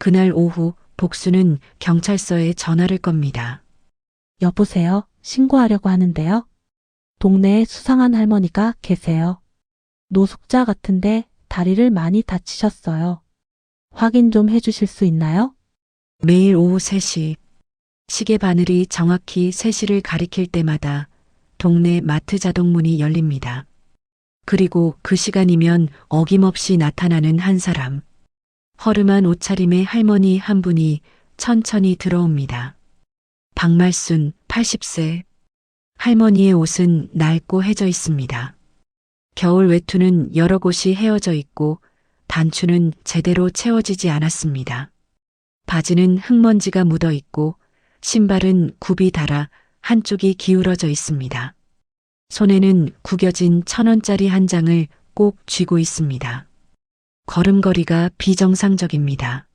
그날 오후 복수는 경찰서에 전화를 겁니다. 여보세요? 신고하려고 하는데요. 동네에 수상한 할머니가 계세요. 노숙자 같은데 다리를 많이 다치셨어요. 확인 좀 해주실 수 있나요? 매일 오후 3시, 시계 바늘이 정확히 3시를 가리킬 때마다 동네 마트 자동문이 열립니다. 그리고 그 시간이면 어김없이 나타나는 한 사람. 허름한 옷차림의 할머니 한 분이 천천히 들어옵니다. 박말순 80세. 할머니의 옷은 낡고 해져 있습니다. 겨울 외투는 여러 곳이 헤어져 있고 단추는 제대로 채워지지 않았습니다. 바지는 흙먼지가 묻어 있고 신발은 굽이 닳아 한쪽이 기울어져 있습니다. 손에는 구겨진 1,000원짜리 한 장을 꼭 쥐고 있습니다. 걸음걸이가 비정상적입니다.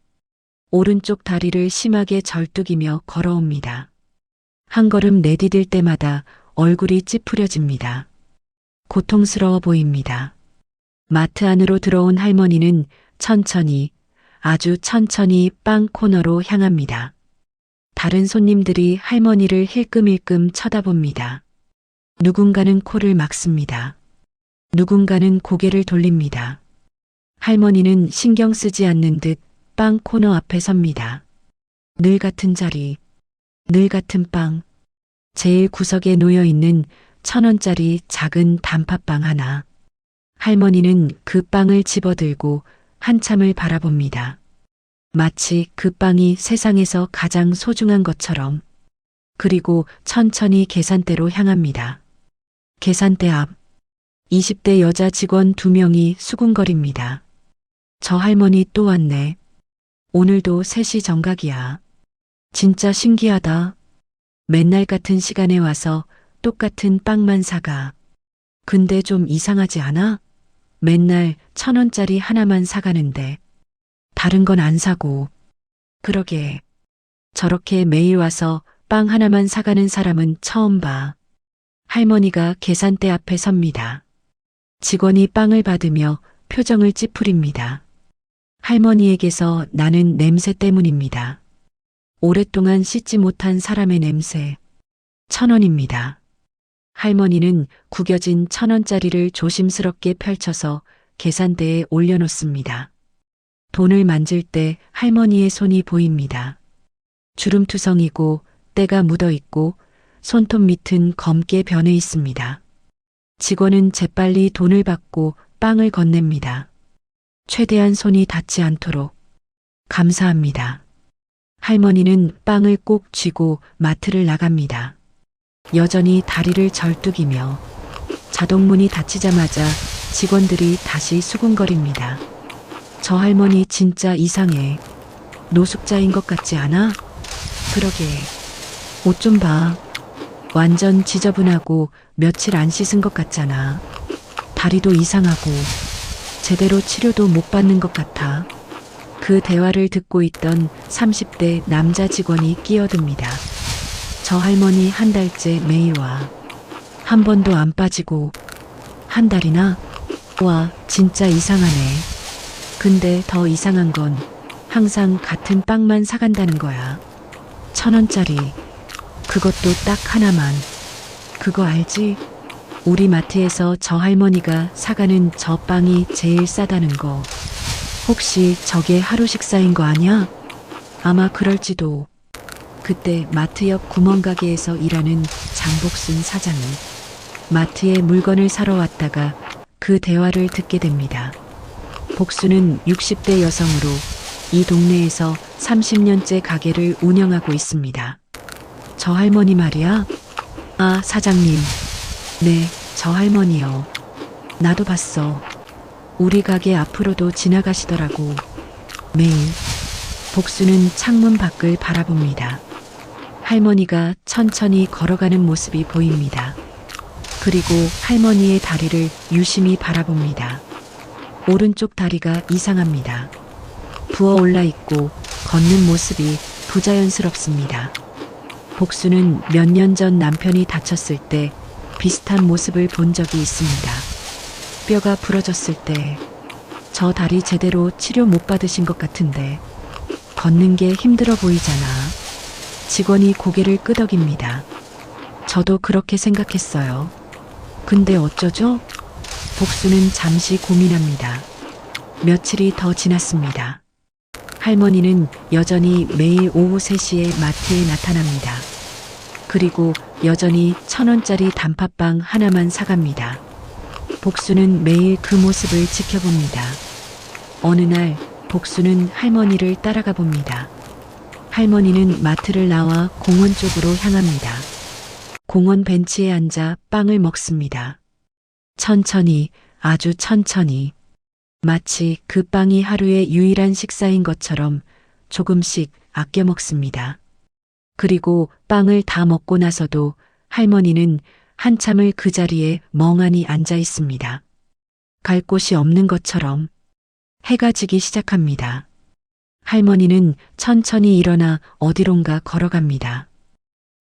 오른쪽 다리를 심하게 절뚝이며 걸어옵니다. 한 걸음 내디딜 때마다 얼굴이 찌푸려집니다. 고통스러워 보입니다. 마트 안으로 들어온 할머니는 천천히, 아주 천천히 빵 코너로 향합니다. 다른 손님들이 할머니를 힐끔힐끔 쳐다봅니다. 누군가는 코를 막습니다. 누군가는 고개를 돌립니다. 할머니는 신경 쓰지 않는 듯 빵 코너 앞에 섭니다. 늘 같은 자리, 늘 같은 빵. 제일 구석에 놓여 있는 1,000원짜리 작은 단팥빵 하나. 할머니는 그 빵을 집어들고 한참을 바라봅니다. 마치 그 빵이 세상에서 가장 소중한 것처럼. 그리고 천천히 계산대로 향합니다. 계산대 앞. 20대 여자 직원 2명이 수군거립니다. 저 할머니 또 왔네. 오늘도 3시 정각이야. 진짜 신기하다. 맨날 같은 시간에 와서 똑같은 빵만 사가. 근데 좀 이상하지 않아? 맨날 1,000원짜리 하나만 사가는데 다른 건 안 사고. 그러게. 저렇게 매일 와서 빵 하나만 사가는 사람은 처음 봐. 할머니가 계산대 앞에 섭니다. 직원이 빵을 받으며 표정을 찌푸립니다. 할머니에게서 나는 냄새 때문입니다. 오랫동안 씻지 못한 사람의 냄새. 1,000원입니다. 할머니는 구겨진 1,000원짜리를 조심스럽게 펼쳐서 계산대에 올려놓습니다. 돈을 만질 때 할머니의 손이 보입니다. 주름투성이고 때가 묻어 있고 손톱 밑은 검게 변해 있습니다. 직원은 재빨리 돈을 받고 빵을 건넵니다. 최대한 손이 닿지 않도록. 감사합니다. 할머니는 빵을 꼭 쥐고 마트를 나갑니다. 여전히 다리를 절뚝이며 자동문이 닫히자마자 직원들이 다시 수군거립니다. 저 할머니 진짜 이상해. 노숙자인 것 같지 않아? 그러게. 옷 좀 봐. 완전 지저분하고 며칠 안 씻은 것 같잖아. 다리도 이상하고 제대로 치료도 못 받는 것 같아. 그 대화를 듣고 있던 30대 남자 직원이 끼어듭니다. 저 할머니 한 달째 매일 와. 한 번도 안 빠지고. 한 달이나? 와, 진짜 이상하네. 근데 더 이상한 건 항상 같은 빵만 사간다는 거야. 1,000원짜리. 그것도 딱 하나만. 그거 알지? 우리 마트에서 저 할머니가 사가는 저 빵이 제일 싸다는 거. 혹시 저게 하루 식사인 거 아니야? 아마 그럴지도. 그때 마트 옆 구멍가게에서 일하는 장복순 사장이 마트에 물건을 사러 왔다가 그 대화를 듣게 됩니다. 복수는 60대 여성으로 이 동네에서 30년째 가게를 운영하고 있습니다. 저 할머니 말이야? 아, 사장님. 네, 저 할머니요. 나도 봤어. 우리 가게 앞으로도 지나가시더라고. 매일. 복수는 창문 밖을 바라봅니다. 할머니가 천천히 걸어가는 모습이 보입니다. 그리고 할머니의 다리를 유심히 바라봅니다. 오른쪽 다리가 이상합니다. 부어올라 있고 걷는 모습이 부자연스럽습니다. 복수는 몇 년 전 남편이 다쳤을 때 비슷한 모습을 본 적이 있습니다. 뼈가 부러졌을 때 저 다리 제대로 치료 못 받으신 것 같은데 걷는 게 힘들어 보이잖아. 직원이 고개를 끄덕입니다. 저도 그렇게 생각했어요. 근데 어쩌죠? 복수는 잠시 고민합니다. 며칠이 더 지났습니다. 할머니는 여전히 매일 오후 3시에 마트에 나타납니다. 그리고 여전히 1,000원짜리 단팥빵 하나만 사갑니다. 복수는 매일 그 모습을 지켜봅니다. 어느 날 복수는 할머니를 따라가 봅니다. 할머니는 마트를 나와 공원 쪽으로 향합니다. 공원 벤치에 앉아 빵을 먹습니다. 천천히, 아주 천천히. 마치 그 빵이 하루의 유일한 식사인 것처럼 조금씩 아껴 먹습니다. 그리고 빵을 다 먹고 나서도 할머니는 한참을 그 자리에 멍하니 앉아 있습니다. 갈 곳이 없는 것처럼. 해가 지기 시작합니다. 할머니는 천천히 일어나 어디론가 걸어갑니다.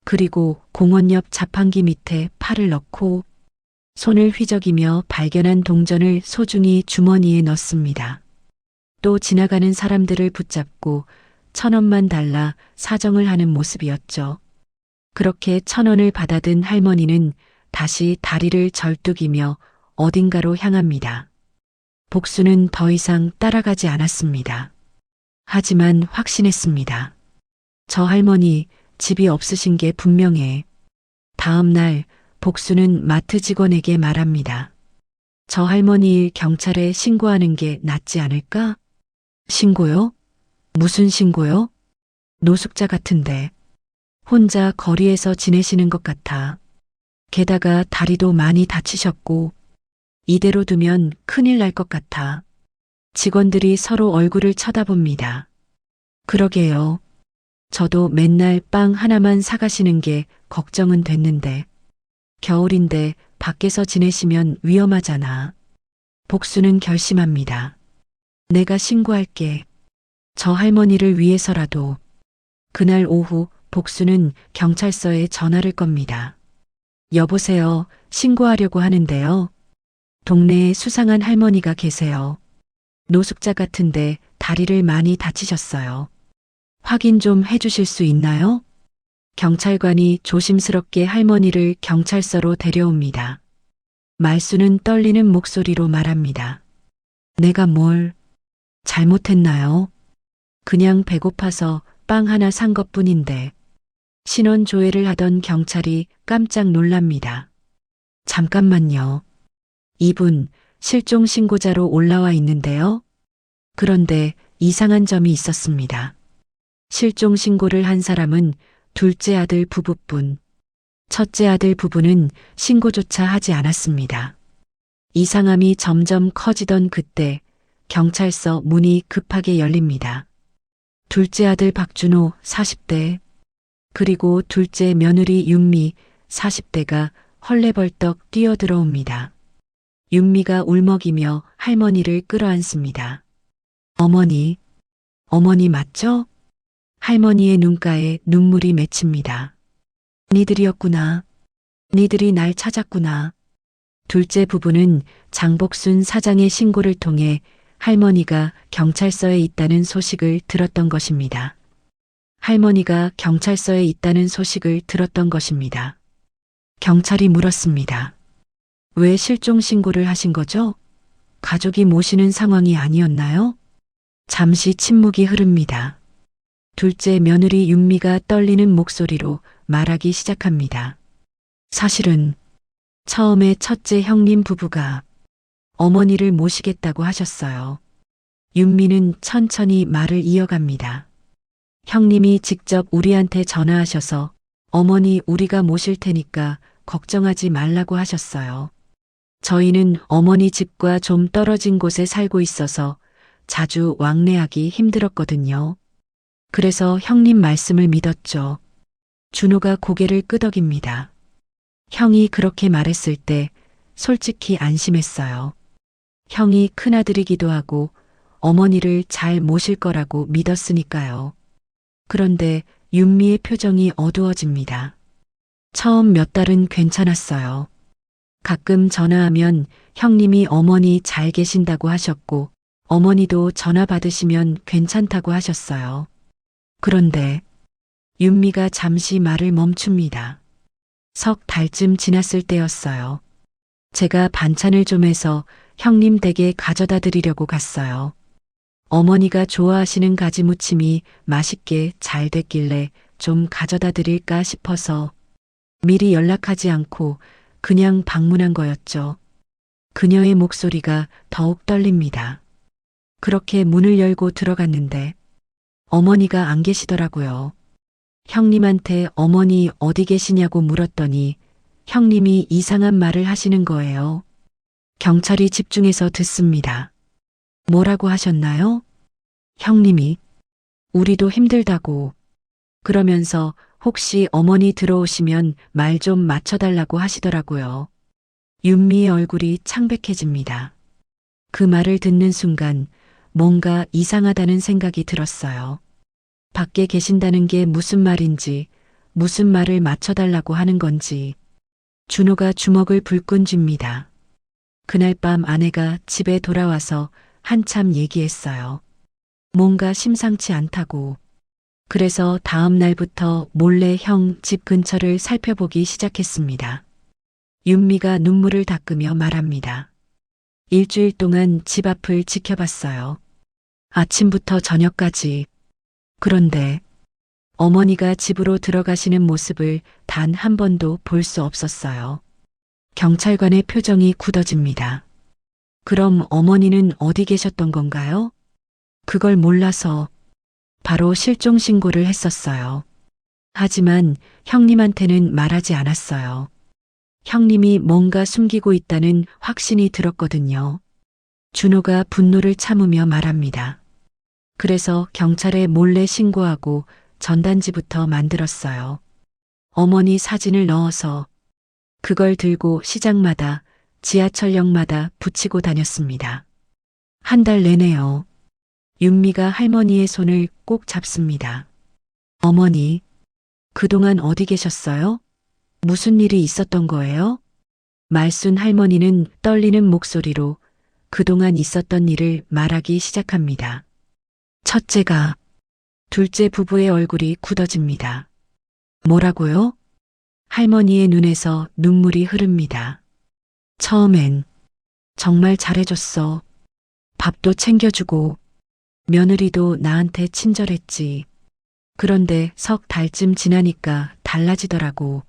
그리고 공원 옆 자판기 밑에 팔을 넣고 손을 휘저기며 발견한 동전을 소중히 주머니에 넣습니다. 또 지나가는 사람들을 붙잡고 1,000원만 달라 사정을 하는 모습이었죠. 그렇게 1,000원을 받아든 할머니는 다시 다리를 절뚝이며 어딘가로 향합니다. 복수는 더 이상 따라가지 않았습니다. 하지만 확신했습니다. 저 할머니 집이 없으신 게 분명해. 다음 날 복수는 마트 직원에게 말합니다. 저 할머니 일 경찰에 신고하는 게 낫지 않을까? 신고요? 무슨 신고요? 노숙자 같은데. 혼자 거리에서 지내시는 것 같아. 게다가 다리도 많이 다치셨고 이대로 두면 큰일 날 것 같아. 직원들이 서로 얼굴을 쳐다봅니다. 그러게요. 저도 맨날 빵 하나만 사가시는 게 걱정은 됐는데. 겨울인데 밖에서 지내시면 위험하잖아. 복수는 결심합니다. 내가 신고할게. 저 할머니를 위해서라도. 그날 오후 복수는 경찰서에 전화를 겁니다. 여보세요. 신고하려고 하는데요. 동네에 수상한 할머니가 계세요. 노숙자 같은데 다리를 많이 다치셨어요. 확인 좀 해주실 수 있나요? 경찰관이 조심스럽게 할머니를 경찰서로 데려옵니다. 말수는 떨리는 목소리로 말합니다. 내가 뭘 잘못했나요? 그냥 배고파서 빵 하나 산 것뿐인데. 신원 조회를 하던 경찰이 깜짝 놀랍니다. 잠깐만요. 이분 실종 신고자로 올라와 있는데요. 그런데 이상한 점이 있었습니다. 실종 신고를 한 사람은 둘째 아들 부부뿐. 첫째 아들 부부는 신고조차 하지 않았습니다. 이상함이 점점 커지던 그때 경찰서 문이 급하게 열립니다. 둘째 아들 박준호 40대 그리고 둘째 며느리 윤미 40대가 헐레벌떡 뛰어들어옵니다. 윤미가 울먹이며 할머니를 끌어안습니다. 어머니, 어머니 맞죠? 할머니의 눈가에 눈물이 맺힙니다. 니들이었구나. 니들이 날 찾았구나. 둘째 부부는 장복순 사장의 신고를 통해 할머니가 경찰서에 있다는 소식을 들었던 것입니다. 할머니가 경찰서에 있다는 소식을 들었던 것입니다. 경찰이 물었습니다. 왜 실종 신고를 하신 거죠? 가족이 모시는 상황이 아니었나요? 잠시 침묵이 흐릅니다. 둘째 며느리 윤미가 떨리는 목소리로 말하기 시작합니다. 사실은 처음에 첫째 형님 부부가 어머니를 모시겠다고 하셨어요. 윤미는 천천히 말을 이어갑니다. 형님이 직접 우리한테 전화하셔서 어머니 우리가 모실 테니까 걱정하지 말라고 하셨어요. 저희는 어머니 집과 좀 떨어진 곳에 살고 있어서 자주 왕래하기 힘들었거든요. 그래서 형님 말씀을 믿었죠. 준호가 고개를 끄덕입니다. 형이 그렇게 말했을 때 솔직히 안심했어요. 형이 큰아들이기도 하고 어머니를 잘 모실 거라고 믿었으니까요. 그런데 윤미의 표정이 어두워집니다. 처음 몇 달은 괜찮았어요. 가끔 전화하면 형님이 어머니 잘 계신다고 하셨고 어머니도 전화 받으시면 괜찮다고 하셨어요. 그런데 윤미가 잠시 말을 멈춥니다. 석 달쯤 지났을 때였어요. 제가 반찬을 좀 해서 형님 댁에 가져다 드리려고 갔어요. 어머니가 좋아하시는 가지 무침이 맛있게 잘 됐길래 좀 가져다 드릴까 싶어서 미리 연락하지 않고 그냥 방문한 거였죠. 그녀의 목소리가 더욱 떨립니다. 그렇게 문을 열고 들어갔는데 어머니가 안 계시더라고요. 형님한테 어머니 어디 계시냐고 물었더니 형님이 이상한 말을 하시는 거예요. 경찰이 집중해서 듣습니다. 뭐라고 하셨나요? 형님이 우리도 힘들다고 그러면서 혹시 어머니 들어오시면 말 좀 맞춰달라고 하시더라고요. 윤미의 얼굴이 창백해집니다. 그 말을 듣는 순간 뭔가 이상하다는 생각이 들었어요. 밖에 계신다는 게 무슨 말인지, 무슨 말을 맞춰달라고 하는 건지. 준호가 주먹을 불끈 쥡니다. 그날 밤 아내가 집에 돌아와서 한참 얘기했어요. 뭔가 심상치 않다고. 그래서 다음 날부터 몰래 형 집 근처를 살펴보기 시작했습니다. 윤미가 눈물을 닦으며 말합니다. 일주일 동안 집 앞을 지켜봤어요. 아침부터 저녁까지. 그런데 어머니가 집으로 들어가시는 모습을 단 한 번도 볼 수 없었어요. 경찰관의 표정이 굳어집니다. 그럼 어머니는 어디 계셨던 건가요? 그걸 몰라서 바로 실종 신고를 했었어요. 하지만 형님한테는 말하지 않았어요. 형님이 뭔가 숨기고 있다는 확신이 들었거든요. 준호가 분노를 참으며 말합니다. 그래서 경찰에 몰래 신고하고 전단지부터 만들었어요. 어머니 사진을 넣어서 그걸 들고 시장마다 지하철역마다 붙이고 다녔습니다. 한 달 내내요. 윤미가 할머니의 손을 꼭 잡습니다. 어머니, 그동안 어디 계셨어요? 무슨 일이 있었던 거예요? 말순 할머니는 떨리는 목소리로 그동안 있었던 일을 말하기 시작합니다. 첫째가, 둘째 부부의 얼굴이 굳어집니다. 뭐라고요? 할머니의 눈에서 눈물이 흐릅니다. 처음엔 정말 잘해줬어. 밥도 챙겨주고 며느리도 나한테 친절했지. 그런데 석 달쯤 지나니까 달라지더라고.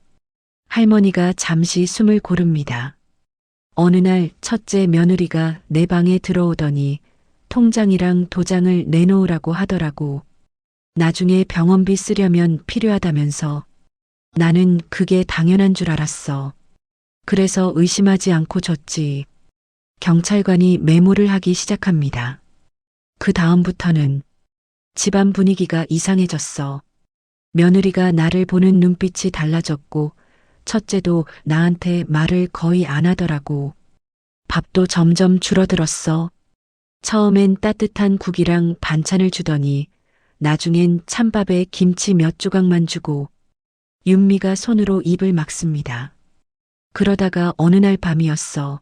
할머니가 잠시 숨을 고릅니다. 어느 날 첫째 며느리가 내 방에 들어오더니 통장이랑 도장을 내놓으라고 하더라고. 나중에 병원비 쓰려면 필요하다면서. 나는 그게 당연한 줄 알았어. 그래서 의심하지 않고 줬지. 경찰관이 메모를 하기 시작합니다. 그 다음부터는 집안 분위기가 이상해졌어. 며느리가 나를 보는 눈빛이 달라졌고 첫째도 나한테 말을 거의 안 하더라고. 밥도 점점 줄어들었어. 처음엔 따뜻한 국이랑 반찬을 주더니 나중엔 찬밥에 김치 몇 조각만 주고 윤미가 손으로 입을 막습니다. 그러다가 어느 날 밤이었어.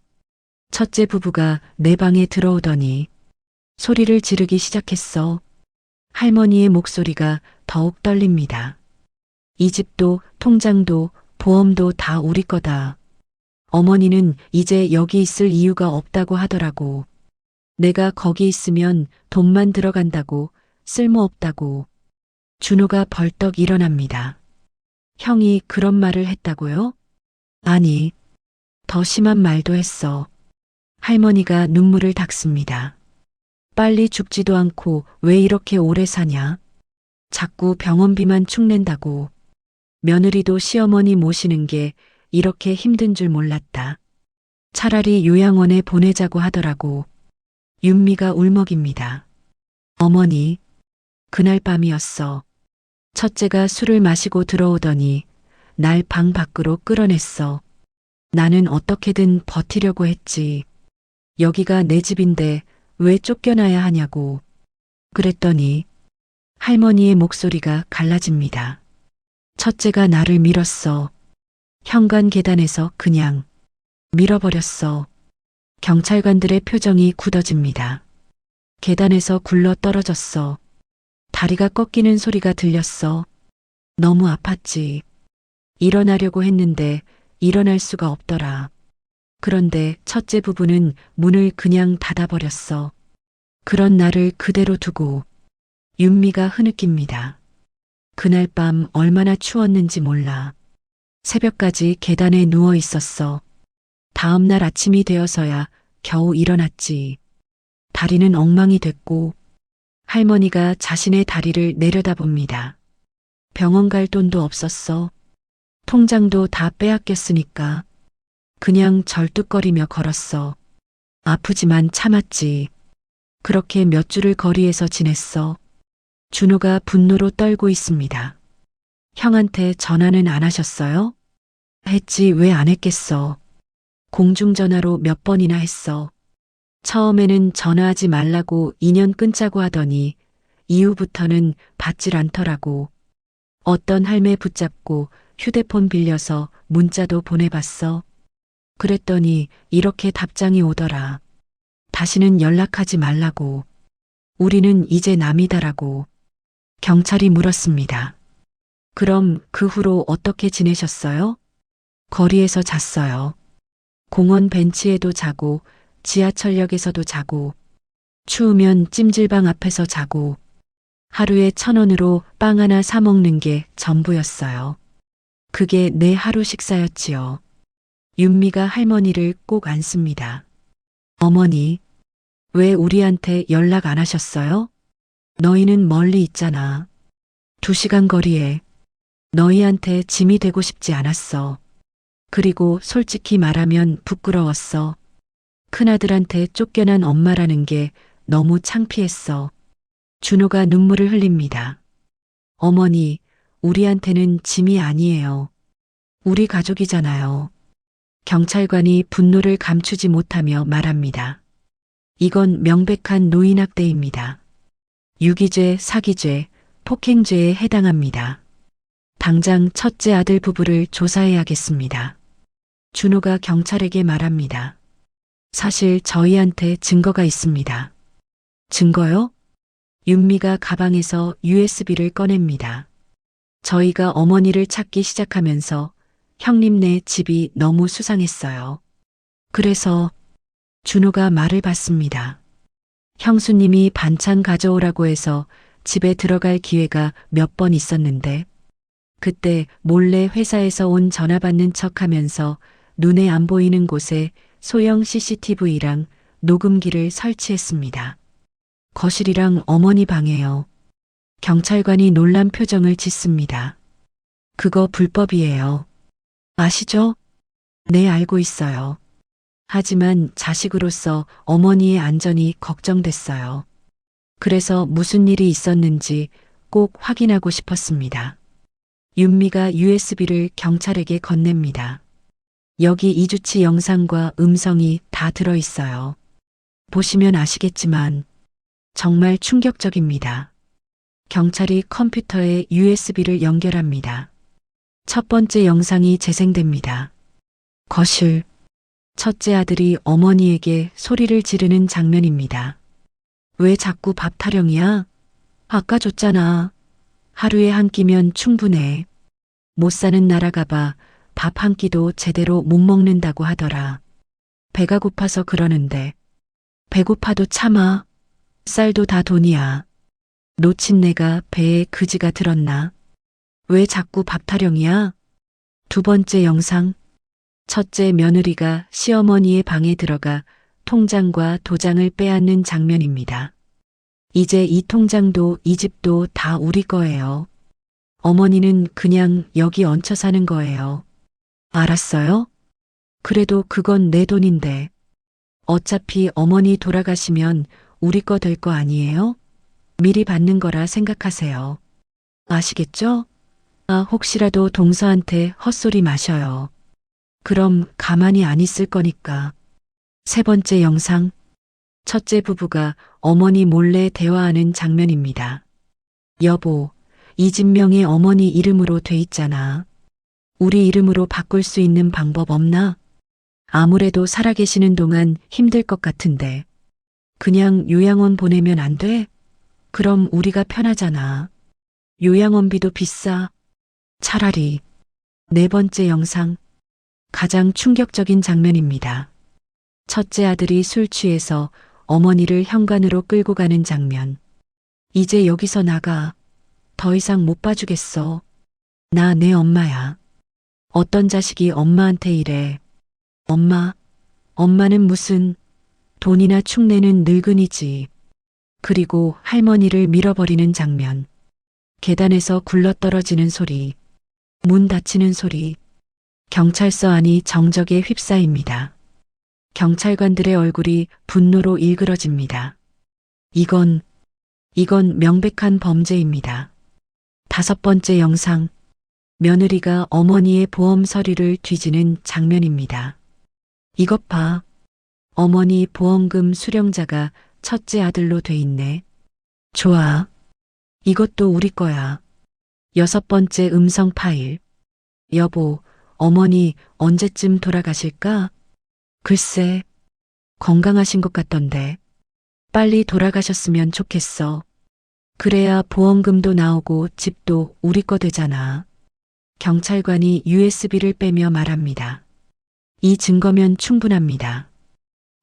첫째 부부가 내 방에 들어오더니 소리를 지르기 시작했어. 할머니의 목소리가 더욱 떨립니다. 이 집도 통장도 보험도 다 우리 거다. 어머니는 이제 여기 있을 이유가 없다고 하더라고. 내가 거기 있으면 돈만 들어간다고, 쓸모없다고. 준호가 벌떡 일어납니다. 형이 그런 말을 했다고요? 아니, 더 심한 말도 했어. 할머니가 눈물을 닦습니다. 빨리 죽지도 않고 왜 이렇게 오래 사냐? 자꾸 병원비만 축낸다고. 며느리도 시어머니 모시는 게 이렇게 힘든 줄 몰랐다. 차라리 요양원에 보내자고 하더라고. 윤미가 울먹입니다. 어머니, 그날 밤이었어. 첫째가 술을 마시고 들어오더니 날 방 밖으로 끌어냈어. 나는 어떻게든 버티려고 했지. 여기가 내 집인데 왜 쫓겨나야 하냐고. 그랬더니 할머니의 목소리가 갈라집니다. 첫째가 나를 밀었어. 현관 계단에서 그냥 밀어버렸어. 경찰관들의 표정이 굳어집니다. 계단에서 굴러 떨어졌어. 다리가 꺾이는 소리가 들렸어. 너무 아팠지. 일어나려고 했는데 일어날 수가 없더라. 그런데 첫째 부부는 문을 그냥 닫아버렸어. 그런 나를 그대로 두고 윤미가 흐느낍니다. 그날 밤 얼마나 추웠는지 몰라. 새벽까지 계단에 누워 있었어. 다음 날 아침이 되어서야 겨우 일어났지. 다리는 엉망이 됐고 할머니가 자신의 다리를 내려다봅니다. 병원 갈 돈도 없었어. 통장도 다 빼앗겼으니까 그냥 절뚝거리며 걸었어. 아프지만 참았지. 그렇게 몇 주를 거리에서 지냈어. 준호가 분노로 떨고 있습니다. 형한테 전화는 안 하셨어요? 했지 왜 안 했겠어. 공중전화로 몇 번이나 했어. 처음에는 전화하지 말라고 인연 끊자고 하더니 이후부터는 받질 않더라고. 어떤 할매 붙잡고 휴대폰 빌려서 문자도 보내봤어. 그랬더니 이렇게 답장이 오더라. 다시는 연락하지 말라고. 우리는 이제 남이다라고. 경찰이 물었습니다. 그럼 그 후로 어떻게 지내셨어요? 거리에서 잤어요. 공원 벤치에도 자고 지하철역에서도 자고 추우면 찜질방 앞에서 자고 하루에 1,000원으로 빵 하나 사 먹는 게 전부였어요. 그게 내 하루 식사였지요. 윤미가 할머니를 꼭 안습니다. 어머니, 왜 우리한테 연락 안 하셨어요? 너희는 멀리 있잖아. 2시간 거리에. 너희한테 짐이 되고 싶지 않았어. 그리고 솔직히 말하면 부끄러웠어. 큰아들한테 쫓겨난 엄마라는 게 너무 창피했어. 준호가 눈물을 흘립니다. 어머니, 우리한테는 짐이 아니에요. 우리 가족이잖아요. 경찰관이 분노를 감추지 못하며 말합니다. 이건 명백한 노인학대입니다. 유기죄, 사기죄, 폭행죄에 해당합니다. 당장 첫째 아들 부부를 조사해야겠습니다. 준호가 경찰에게 말합니다. 사실 저희한테 증거가 있습니다. 증거요? 윤미가 가방에서 USB를 꺼냅니다. 저희가 어머니를 찾기 시작하면서 형님네 집이 너무 수상했어요. 그래서 준호가 말을 받습니다. 형수님이 반찬 가져오라고 해서 집에 들어갈 기회가 몇 번 있었는데 그때 몰래 회사에서 온 전화 받는 척하면서 눈에 안 보이는 곳에 소형 CCTV랑 녹음기를 설치했습니다. 거실이랑 어머니 방에요. 경찰관이 놀란 표정을 짓습니다. 그거 불법이에요. 아시죠? 네, 알고 있어요. 하지만 자식으로서 어머니의 안전이 걱정됐어요. 그래서 무슨 일이 있었는지 꼭 확인하고 싶었습니다. 윤미가 USB를 경찰에게 건넵니다. 여기 이주치 영상과 음성이 다 들어있어요. 보시면 아시겠지만 정말 충격적입니다. 경찰이 컴퓨터에 USB를 연결합니다. 첫 번째 영상이 재생됩니다. 거실. 첫째 아들이 어머니에게 소리를 지르는 장면입니다. 왜 자꾸 밥 타령이야? 아까 줬잖아. 하루에 한 끼면 충분해. 못 사는 나라 가봐 밥 한 끼도 제대로 못 먹는다고 하더라. 배가 고파서 그러는데 배고파도 참아. 쌀도 다 돈이야. 놓친 내가 배에 그지가 들었나? 왜 자꾸 밥 타령이야? 두 번째 영상. 첫째 며느리가 시어머니의 방에 들어가 통장과 도장을 빼앗는 장면입니다. 이제 이 통장도 이 집도 다 우리 거예요. 어머니는 그냥 여기 얹혀 사는 거예요. 알았어요? 그래도 그건 내 돈인데. 어차피 어머니 돌아가시면 우리 거 될 거 아니에요? 미리 받는 거라 생각하세요. 아시겠죠? 혹시라도 동서한테 헛소리 마셔요. 그럼 가만히 안 있을 거니까. 세 번째 영상. 첫째 부부가 어머니 몰래 대화하는 장면입니다. 여보, 이 집 명의 어머니 이름으로 돼 있잖아. 우리 이름으로 바꿀 수 있는 방법 없나? 아무래도 살아계시는 동안 힘들 것 같은데. 그냥 요양원 보내면 안 돼? 그럼 우리가 편하잖아. 요양원비도 비싸. 차라리. 네 번째 영상. 가장 충격적인 장면입니다. 첫째 아들이 술 취해서 어머니를 현관으로 끌고 가는 장면. 이제 여기서 나가. 더 이상 못 봐주겠어. 나 내 엄마야. 어떤 자식이 엄마한테 이래. 엄마는 무슨 돈이나 축내는 늙은이지. 그리고 할머니를 밀어버리는 장면. 계단에서 굴러떨어지는 소리. 문 닫히는 소리. 경찰서 안이 정적에 휩싸입니다. 경찰관들의 얼굴이 분노로 일그러집니다. 이건 명백한 범죄입니다. 다섯 번째 영상. 며느리가 어머니의 보험 서류를 뒤지는 장면입니다. 이것 봐. 어머니 보험금 수령자가 첫째 아들로 돼 있네. 좋아. 이것도 우리 거야. 여섯 번째 음성 파일. 여보, 어머니 언제쯤 돌아가실까? 글쎄, 건강하신 것 같던데. 빨리 돌아가셨으면 좋겠어. 그래야 보험금도 나오고 집도 우리 거 되잖아. 경찰관이 USB를 빼며 말합니다. 이 증거면 충분합니다.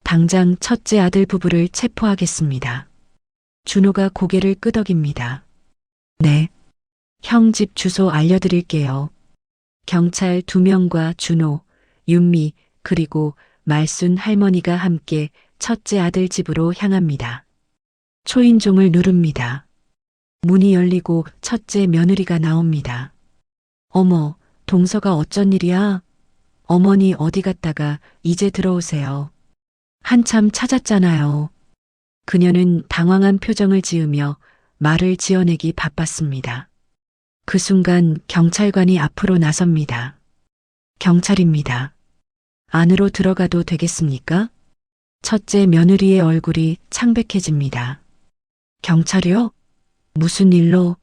당장 첫째 아들 부부를 체포하겠습니다. 준호가 고개를 끄덕입니다. 네. 형 집 주소 알려드릴게요. 경찰 2명과 준호, 윤미, 그리고 말순 할머니가 함께 첫째 아들 집으로 향합니다. 초인종을 누릅니다. 문이 열리고 첫째 며느리가 나옵니다. 어머, 동서가 어쩐 일이야? 어머니 어디 갔다가 이제 들어오세요. 한참 찾았잖아요. 그녀는 당황한 표정을 지으며 말을 지어내기 바빴습니다. 그 순간 경찰관이 앞으로 나섭니다. 경찰입니다. 안으로 들어가도 되겠습니까? 첫째 며느리의 얼굴이 창백해집니다. 경찰이요? 무슨 일로?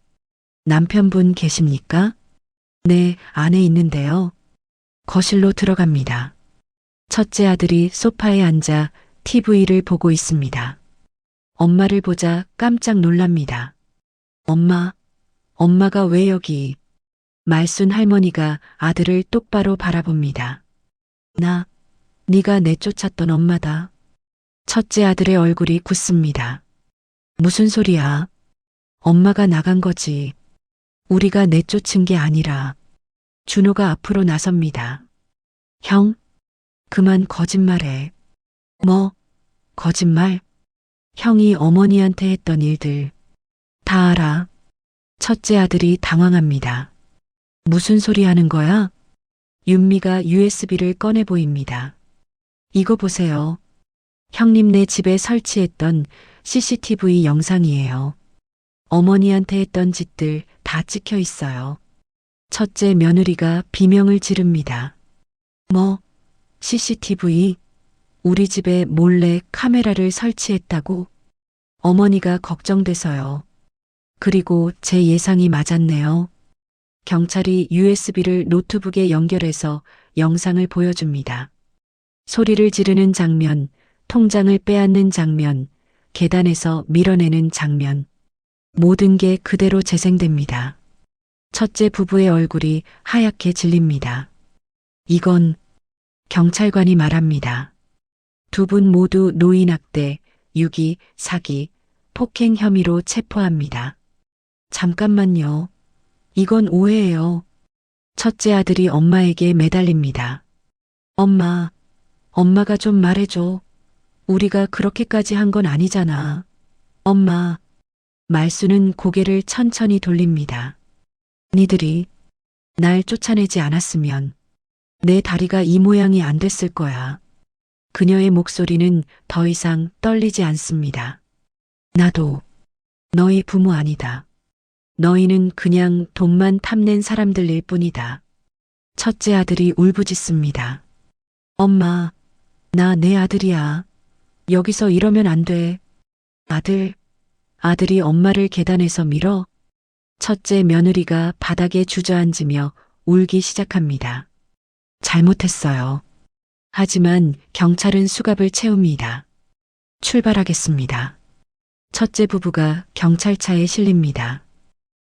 남편분 계십니까? 네, 안에 있는데요. 거실로 들어갑니다. 첫째 아들이 소파에 앉아 TV를 보고 있습니다. 엄마를 보자 깜짝 놀랍니다. 엄마가 왜 여기? 말순 할머니가 아들을 똑바로 바라봅니다. 네가 내쫓았던 엄마다. 첫째 아들의 얼굴이 굳습니다. 무슨 소리야? 엄마가 나간 거지. 우리가 내쫓은 게 아니라. 준호가 앞으로 나섭니다. 형, 그만 거짓말해. 뭐, 거짓말? 형이 어머니한테 했던 일들 다 알아. 첫째 아들이 당황합니다. 무슨 소리 하는 거야? 윤미가 USB를 꺼내 보입니다. 이거 보세요. 형님네 집에 설치했던 CCTV 영상이에요. 어머니한테 했던 짓들 다 찍혀 있어요. 첫째 며느리가 비명을 지릅니다. 뭐, CCTV? 우리 집에 몰래 카메라를 설치했다고? 어머니가 걱정돼서요. 그리고 제 예상이 맞았네요. 경찰이 USB를 노트북에 연결해서 영상을 보여줍니다. 소리를 지르는 장면, 통장을 빼앗는 장면, 계단에서 밀어내는 장면. 모든 게 그대로 재생됩니다. 첫째 부부의 얼굴이 하얗게 질립니다. 이건 경찰관이 말합니다. 두 분 모두 노인학대, 유기, 사기, 폭행 혐의로 체포합니다. 잠깐만요. 이건 오해예요. 첫째 아들이 엄마에게 매달립니다. 엄마가 좀 말해줘. 우리가 그렇게까지 한 건 아니잖아. 엄마. 말수는 고개를 천천히 돌립니다. 니들이 날 쫓아내지 않았으면 내 다리가 이 모양이 안 됐을 거야. 그녀의 목소리는 더 이상 떨리지 않습니다. 나도 너희 부모 아니다. 너희는 그냥 돈만 탐낸 사람들일 뿐이다. 첫째 아들이 울부짖습니다. 엄마, 나 내 아들이야. 여기서 이러면 안 돼. 아들이 엄마를 계단에서 밀어 첫째 며느리가 바닥에 주저앉으며 울기 시작합니다. 잘못했어요. 하지만 경찰은 수갑을 채웁니다. 출발하겠습니다. 첫째 부부가 경찰차에 실립니다.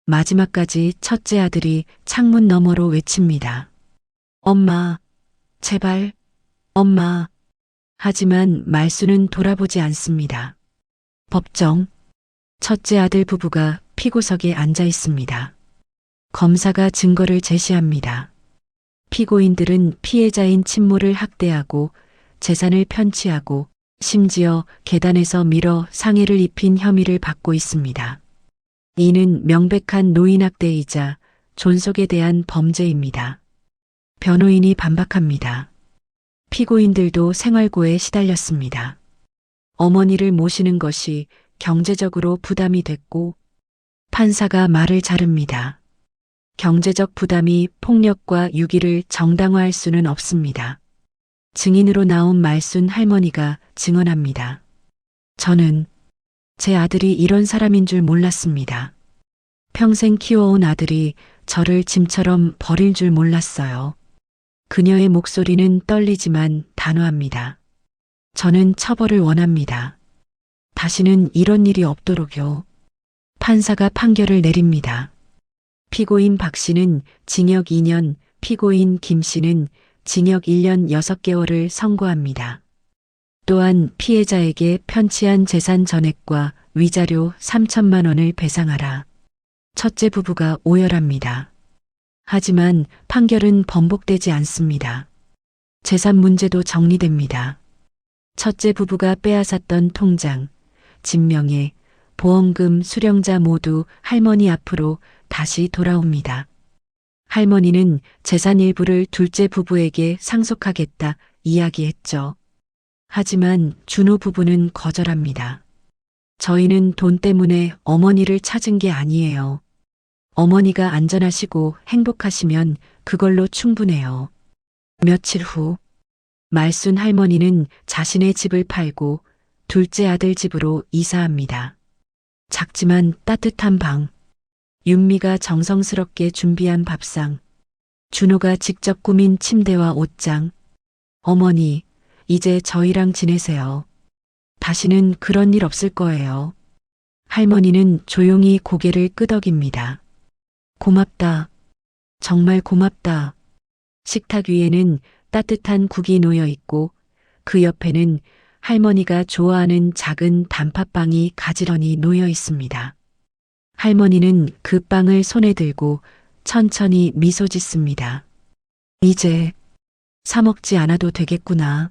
마지막까지 첫째 아들이 창문 너머로 외칩니다. 엄마, 제발, 엄마. 하지만 말수는 돌아보지 않습니다. 법정. 첫째 아들 부부가 피고석에 앉아 있습니다. 검사가 증거를 제시합니다. 피고인들은 피해자인 친모를 학대하고 재산을 편취하고 심지어 계단에서 밀어 상해를 입힌 혐의를 받고 있습니다. 이는 명백한 노인학대이자 존속에 대한 범죄입니다. 변호인이 반박합니다. 피고인들도 생활고에 시달렸습니다. 어머니를 모시는 것이 경제적으로 부담이 됐고 판사가 말을 자릅니다. 경제적 부담이 폭력과 유기를 정당화할 수는 없습니다. 증인으로 나온 말순 할머니가 증언합니다. 저는 제 아들이 이런 사람인 줄 몰랐습니다. 평생 키워온 아들이 저를 짐처럼 버릴 줄 몰랐어요. 그녀의 목소리는 떨리지만 단호합니다. 저는 처벌을 원합니다. 다시는 이런 일이 없도록요. 판사가 판결을 내립니다. 피고인 박 씨는 징역 2년, 피고인 김 씨는 징역 1년 6개월을 선고합니다. 또한 피해자에게 편취한 재산 전액과 위자료 3천만 원을 배상하라. 첫째 부부가 오열합니다. 하지만 판결은 번복되지 않습니다. 재산 문제도 정리됩니다. 첫째 부부가 빼앗았던 통장, 진명예, 보험금 수령자 모두 할머니 앞으로 다시 돌아옵니다. 할머니는 재산 일부를 둘째 부부에게 상속하겠다 이야기했죠. 하지만 준호 부부는 거절합니다. 저희는 돈 때문에 어머니를 찾은 게 아니에요. 어머니가 안전하시고 행복하시면 그걸로 충분해요. 며칠 후 말순 할머니는 자신의 집을 팔고 둘째 아들 집으로 이사합니다. 작지만 따뜻한 방, 윤미가 정성스럽게 준비한 밥상, 준호가 직접 꾸민 침대와 옷장. 어머니, 이제 저희랑 지내세요. 다시는 그런 일 없을 거예요. 할머니는 조용히 고개를 끄덕입니다. 고맙다. 정말 고맙다. 식탁 위에는 따뜻한 국이 놓여 있고 그 옆에는 할머니가 좋아하는 작은 단팥빵이 가지런히 놓여 있습니다. 할머니는 그 빵을 손에 들고 천천히 미소 짓습니다. 이제 사 먹지 않아도 되겠구나.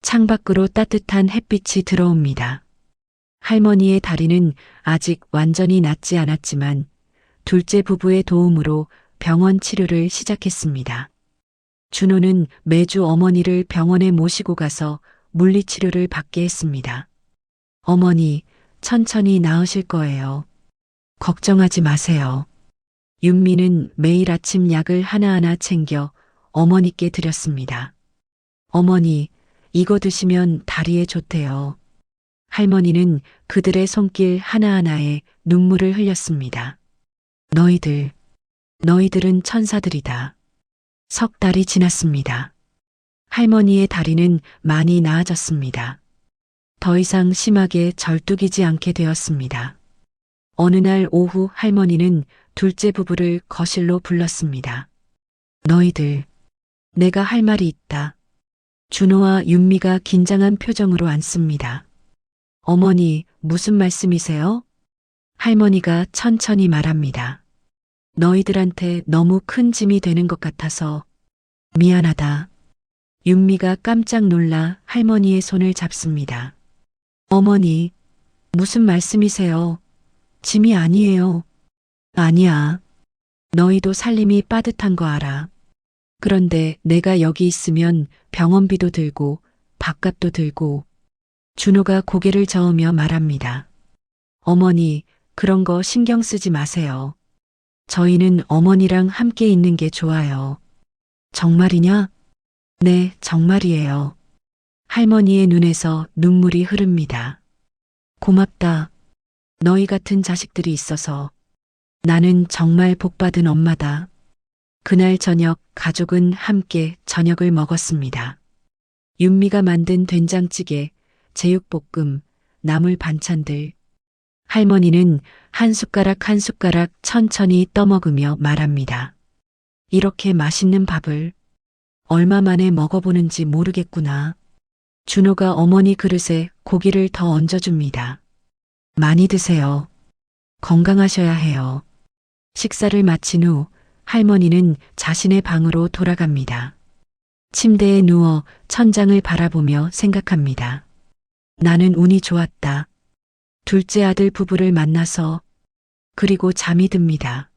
창밖으로 따뜻한 햇빛이 들어옵니다. 할머니의 다리는 아직 완전히 낫지 않았지만 둘째 부부의 도움으로 병원 치료를 시작했습니다. 준호는 매주 어머니를 병원에 모시고 가서 물리치료를 받게 했습니다. 어머니, 천천히 나으실 거예요. 걱정하지 마세요. 윤미는 매일 아침 약을 하나하나 챙겨 어머니께 드렸습니다. 어머니, 이거 드시면 다리에 좋대요. 할머니는 그들의 손길 하나하나에 눈물을 흘렸습니다. 너희들은 천사들이다. 석 달이 지났습니다. 할머니의 다리는 많이 나아졌습니다. 더 이상 심하게 절뚝이지 않게 되었습니다. 어느 날 오후 할머니는 둘째 부부를 거실로 불렀습니다. 너희들, 내가 할 말이 있다. 준호와 윤미가 긴장한 표정으로 앉습니다. 어머니, 무슨 말씀이세요? 할머니가 천천히 말합니다. 너희들한테 너무 큰 짐이 되는 것 같아서 미안하다. 윤미가 깜짝 놀라 할머니의 손을 잡습니다. 어머니, 무슨 말씀이세요? 짐이 아니에요. 아니야. 너희도 살림이 빠듯한 거 알아. 그런데 내가 여기 있으면 병원비도 들고 밥값도 들고. 준호가 고개를 저으며 말합니다. 어머니, 그런 거 신경 쓰지 마세요. 저희는 어머니랑 함께 있는 게 좋아요. 정말이냐? 네, 정말이에요. 할머니의 눈에서 눈물이 흐릅니다. 고맙다. 너희 같은 자식들이 있어서. 나는 정말 복받은 엄마다. 그날 저녁 가족은 함께 저녁을 먹었습니다. 윤미가 만든 된장찌개, 제육볶음, 나물 반찬들. 할머니는 한 숟가락 한 숟가락 천천히 떠먹으며 말합니다. 이렇게 맛있는 밥을 얼마 만에 먹어보는지 모르겠구나. 준호가 어머니 그릇에 고기를 더 얹어줍니다. 많이 드세요. 건강하셔야 해요. 식사를 마친 후 할머니는 자신의 방으로 돌아갑니다. 침대에 누워 천장을 바라보며 생각합니다. 나는 운이 좋았다. 둘째 아들 부부를 만나서 그리고 잠이 듭니다.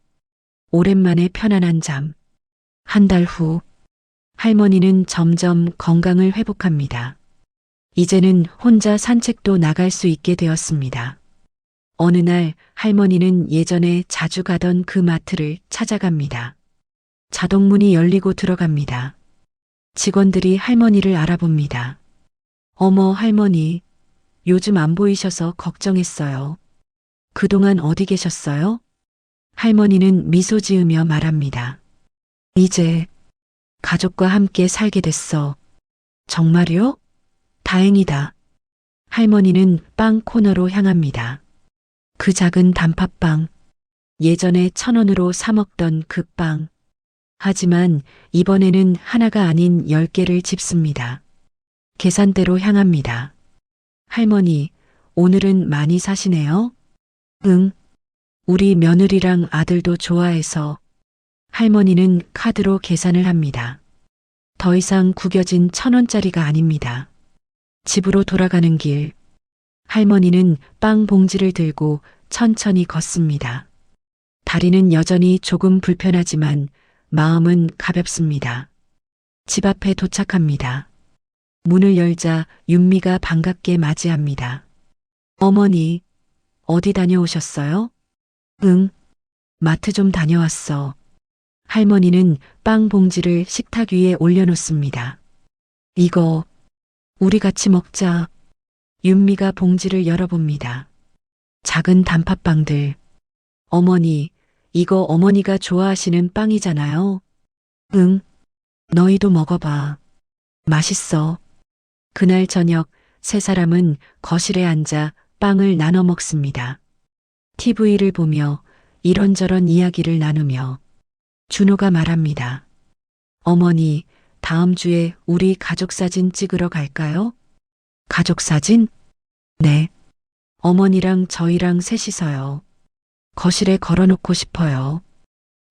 오랜만에 편안한 잠. 한 달 후 할머니는 점점 건강을 회복합니다. 이제는 혼자 산책도 나갈 수 있게 되었습니다. 어느 날 할머니는 예전에 자주 가던 그 마트를 찾아갑니다. 자동문이 열리고 들어갑니다. 직원들이 할머니를 알아봅니다. 어머 할머니, 요즘 안 보이셔서 걱정했어요. 그동안 어디 계셨어요? 할머니는 미소 지으며 말합니다. 이제 가족과 함께 살게 됐어. 정말요? 다행이다. 할머니는 빵 코너로 향합니다. 그 작은 단팥빵, 예전에 1,000원으로 사 먹던 그 빵. 하지만 이번에는 하나가 아닌 10개를 집습니다. 계산대로 향합니다. 할머니, 오늘은 많이 사시네요? 응. 우리 며느리랑 아들도 좋아해서. 할머니는 카드로 계산을 합니다. 더 이상 구겨진 1,000원짜리가 아닙니다. 집으로 돌아가는 길. 할머니는 빵 봉지를 들고 천천히 걷습니다. 다리는 여전히 조금 불편하지만 마음은 가볍습니다. 집 앞에 도착합니다. 문을 열자 윤미가 반갑게 맞이합니다. 어머니, 어디 다녀오셨어요? 응, 마트 좀 다녀왔어. 할머니는 빵 봉지를 식탁 위에 올려놓습니다. 이거 우리 같이 먹자. 윤미가 봉지를 열어봅니다. 작은 단팥빵들. 어머니, 이거 어머니가 좋아하시는 빵이잖아요. 응, 너희도 먹어봐. 맛있어. 그날 저녁 세 사람은 거실에 앉아 빵을 나눠 먹습니다. TV를 보며 이런저런 이야기를 나누며 준호가 말합니다. 어머니, 다음 주에 우리 가족 사진 찍으러 갈까요? 가족 사진? 네. 어머니랑 저희랑 셋이서요. 거실에 걸어놓고 싶어요.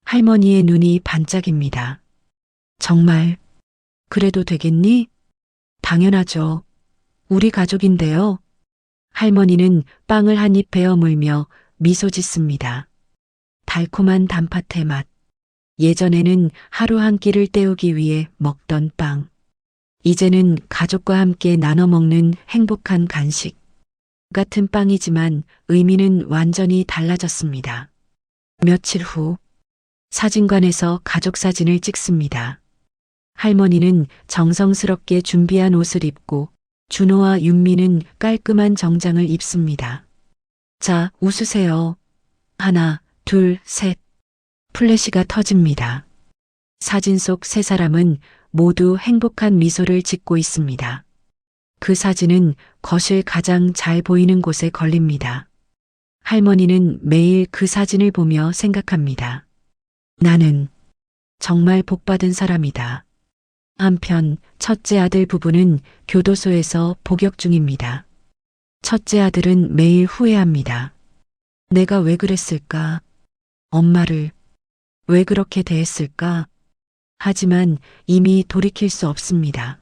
할머니의 눈이 반짝입니다. 정말, 그래도 되겠니? 당연하죠. 우리 가족인데요. 할머니는 빵을 한 입 베어 물며 미소 짓습니다. 달콤한 단팥의 맛. 예전에는 하루 한 끼를 때우기 위해 먹던 빵. 이제는 가족과 함께 나눠 먹는 행복한 간식. 같은 빵이지만 의미는 완전히 달라졌습니다. 며칠 후 사진관에서 가족 사진을 찍습니다. 할머니는 정성스럽게 준비한 옷을 입고 준호와 윤미는 깔끔한 정장을 입습니다. 자, 웃으세요. 하나, 둘, 셋. 플래시가 터집니다. 사진 속 세 사람은 모두 행복한 미소를 짓고 있습니다. 그 사진은 거실 가장 잘 보이는 곳에 걸립니다. 할머니는 매일 그 사진을 보며 생각합니다. 나는 정말 복받은 사람이다. 한편 첫째 아들 부부는 교도소에서 복역 중입니다. 첫째 아들은 매일 후회합니다. 내가 왜 그랬을까? 엄마를 왜 그렇게 대했을까? 하지만 이미 돌이킬 수 없습니다.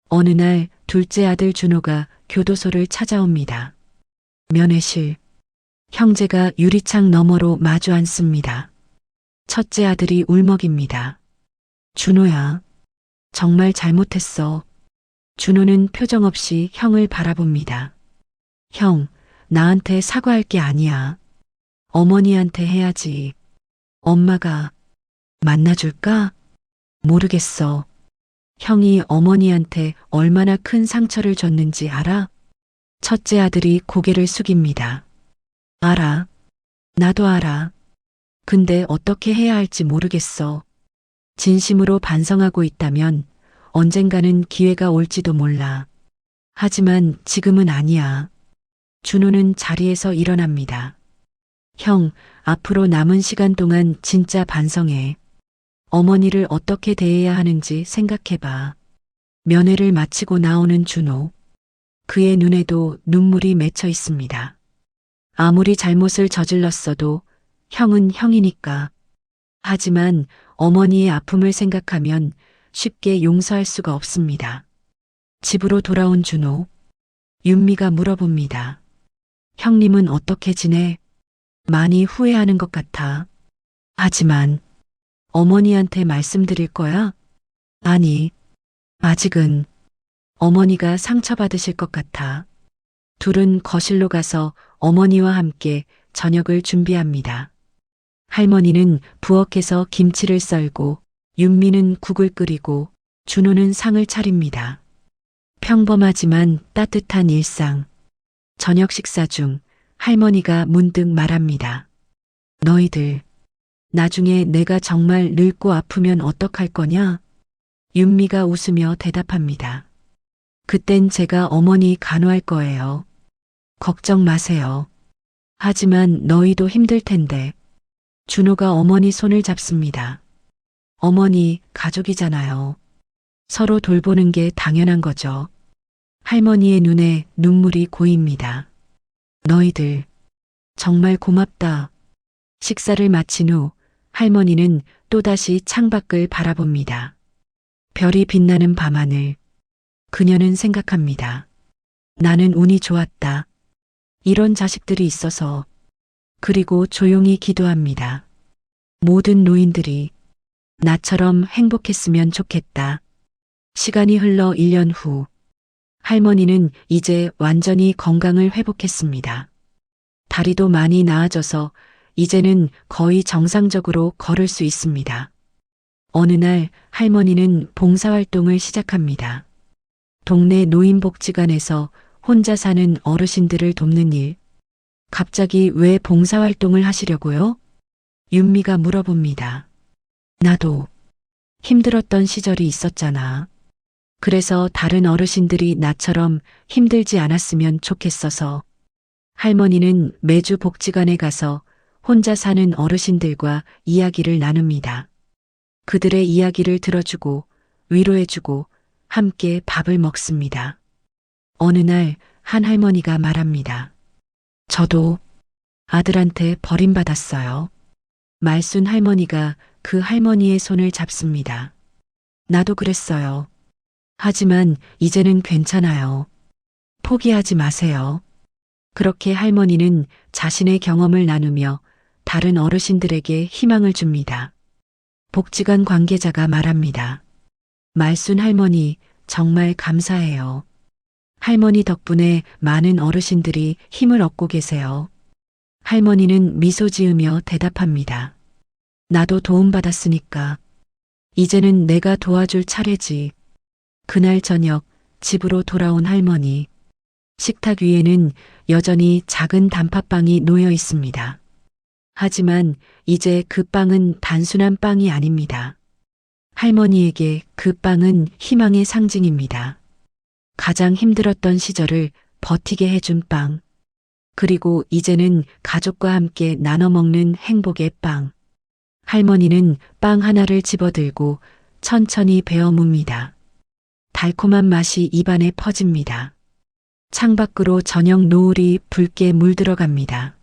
어느 날 둘째 아들 준호가 교도소를 찾아옵니다. 면회실. 형제가 유리창 너머로 마주 앉습니다. 첫째 아들이 울먹입니다. 준호야, 정말 잘못했어. 준호는 표정 없이 형을 바라봅니다. 형, 나한테 사과할 게 아니야. 어머니한테 해야지. 엄마가 만나줄까? 모르겠어. 형이 어머니한테 얼마나 큰 상처를 줬는지 알아? 첫째 아들이 고개를 숙입니다. 알아. 나도 알아. 근데 어떻게 해야 할지 모르겠어. 진심으로 반성하고 있다면 언젠가는 기회가 올지도 몰라. 하지만 지금은 아니야. 준호는 자리에서 일어납니다. 형, 앞으로 남은 시간 동안 진짜 반성해. 어머니를 어떻게 대해야 하는지 생각해봐. 면회를 마치고 나오는 준호. 그의 눈에도 눈물이 맺혀 있습니다. 아무리 잘못을 저질렀어도 형은 형이니까. 하지만 어머니의 아픔을 생각하면 쉽게 용서할 수가 없습니다. 집으로 돌아온 준호. 윤미가 물어봅니다. 형님은 어떻게 지내? 많이 후회하는 것 같아. 하지만 어머니한테 말씀드릴 거야? 아니, 아직은. 어머니가 상처받으실 것 같아. 둘은 거실로 가서 어머니와 함께 저녁을 준비합니다. 할머니는 부엌에서 김치를 썰고 윤미는 국을 끓이고 준호는 상을 차립니다. 평범하지만 따뜻한 일상. 저녁 식사 중 할머니가 문득 말합니다. 너희들, 나중에 내가 정말 늙고 아프면 어떡할 거냐? 윤미가 웃으며 대답합니다. 그땐 제가 어머니 간호할 거예요. 걱정 마세요. 하지만 너희도 힘들 텐데. 준호가 어머니 손을 잡습니다. 어머니, 가족이잖아요. 서로 돌보는 게 당연한 거죠. 할머니의 눈에 눈물이 고입니다. 너희들, 정말 고맙다. 식사를 마친 후 할머니는 또다시 창밖을 바라봅니다. 별이 빛나는 밤하늘. 그녀는 생각합니다. 나는 운이 좋았다. 이런 자식들이 있어서. 그리고 조용히 기도합니다. 모든 노인들이 나처럼 행복했으면 좋겠다. 시간이 흘러 1년 후. 할머니는 이제 완전히 건강을 회복했습니다. 다리도 많이 나아져서 이제는 거의 정상적으로 걸을 수 있습니다. 어느 날 할머니는 봉사활동을 시작합니다. 동네 노인복지관에서 혼자 사는 어르신들을 돕는 일. 갑자기 왜 봉사활동을 하시려고요? 윤미가 물어봅니다. 나도 힘들었던 시절이 있었잖아. 그래서 다른 어르신들이 나처럼 힘들지 않았으면 좋겠어서. 할머니는 매주 복지관에 가서 혼자 사는 어르신들과 이야기를 나눕니다. 그들의 이야기를 들어주고 위로해주고 함께 밥을 먹습니다. 어느 날 한 할머니가 말합니다. 저도 아들한테 버림받았어요. 말순 할머니가 그 할머니의 손을 잡습니다. 나도 그랬어요. 하지만 이제는 괜찮아요. 포기하지 마세요. 그렇게 할머니는 자신의 경험을 나누며 다른 어르신들에게 희망을 줍니다. 복지관 관계자가 말합니다. 말순 할머니, 정말 감사해요. 할머니 덕분에 많은 어르신들이 힘을 얻고 계세요. 할머니는 미소 지으며 대답합니다. 나도 도움받았으니까. 이제는 내가 도와줄 차례지. 그날 저녁 집으로 돌아온 할머니. 식탁 위에는 여전히 작은 단팥빵이 놓여 있습니다. 하지만 이제 그 빵은 단순한 빵이 아닙니다. 할머니에게 그 빵은 희망의 상징입니다. 가장 힘들었던 시절을 버티게 해준 빵. 그리고 이제는 가족과 함께 나눠 먹는 행복의 빵. 할머니는 빵 하나를 집어들고 천천히 베어 뭅니다. 달콤한 맛이 입안에 퍼집니다. 창밖으로 저녁 노을이 붉게 물들어갑니다.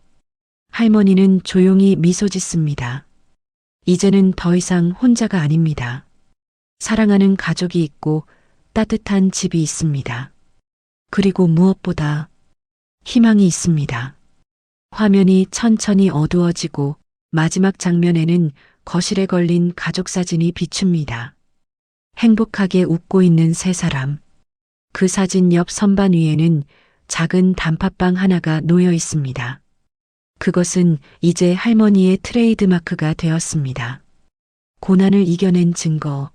할머니는 조용히 미소 짓습니다. 이제는 더 이상 혼자가 아닙니다. 사랑하는 가족이 있고 따뜻한 집이 있습니다. 그리고 무엇보다 희망이 있습니다. 화면이 천천히 어두워지고 마지막 장면에는 거실에 걸린 가족 사진이 비춥니다. 행복하게 웃고 있는 세 사람. 그 사진 옆 선반 위에는 작은 단팥빵 하나가 놓여 있습니다. 그것은 이제 할머니의 트레이드 마크가 되었습니다. 고난을 이겨낸 증거.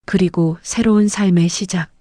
그리고 새로운 삶의 시작.